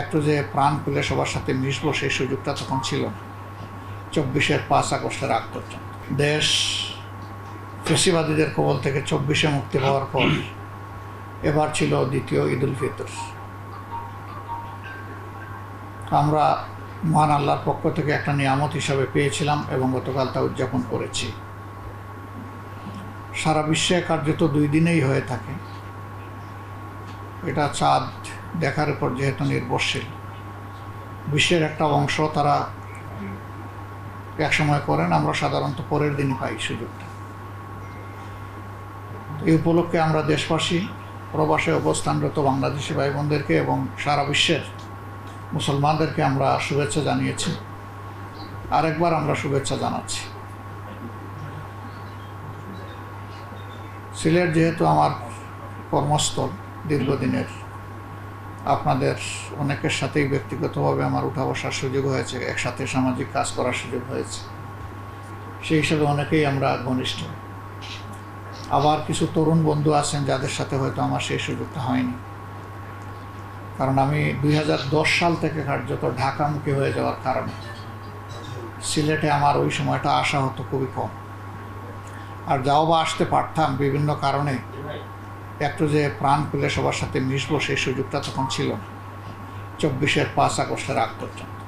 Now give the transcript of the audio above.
একটু যে প্রাণ খুলে সবার সাথে মিশবো সেই সুযোগটা তখন ছিল না। 24-এর 5 আগস্টের আগ পর্যন্ত দেশ ফেসিবাদীদের কবল থেকে 24-এ মুক্তি পাওয়ার পর এবার ছিল দ্বিতীয় ঈদ উল ফিতর। আমরা মহান আল্লাহর পক্ষ থেকে একটা নিয়ামত হিসাবে পেয়েছিলাম এবং গতকাল তা উদযাপন করেছি। সারা বিশ্বে কার্যত 2 দিনেই হয়ে থাকে। এটা চাঁদ দেখার উপর যেহেতু নির্ভরশীল, বিশ্বের একটা অংশ তারা এক সময় করেন, আমরা সাধারণত পরের দিনই পাই সুযোগটা। এই উপলক্ষে আমরা দেশবাসী, প্রবাসে অবস্থানরত বাংলাদেশি ভাই বোনদেরকে এবং সারা বিশ্বের মুসলমানদেরকে আমরা শুভেচ্ছা জানিয়েছি। আরেকবার আমরা শুভেচ্ছা জানাচ্ছি। সিলেট যেহেতু আমার কর্মস্থল দীর্ঘদিনের, আপনাদের অনেকের সাথেই ব্যক্তিগতভাবে আমার উঠা বসার সুযোগ হয়েছে, একসাথে সামাজিক কাজ করার সুযোগ হয়েছে, সেই হিসেবে অনেকেই আমরা ঘনিষ্ঠ। আবার কিছু তরুণ বন্ধু আছেন যাদের সাথে হয়তো আমার সেই সুযোগটা হয়নি, কারণ আমি 2010 সাল থেকে কার্যত ঢাকামুখী হয়ে যাওয়ার কারণে সিলেটে আমার ওই সময়টা আসা হতো খুবই কম। আর যাও বা আসতে পারতাম, বিভিন্ন কারণে একটু যে প্রাণ খুলে সবার সাথে মিশবো সেই সুযোগটা তখন ছিল না 24-এর 5 আগস্টের আগ পর্যন্ত।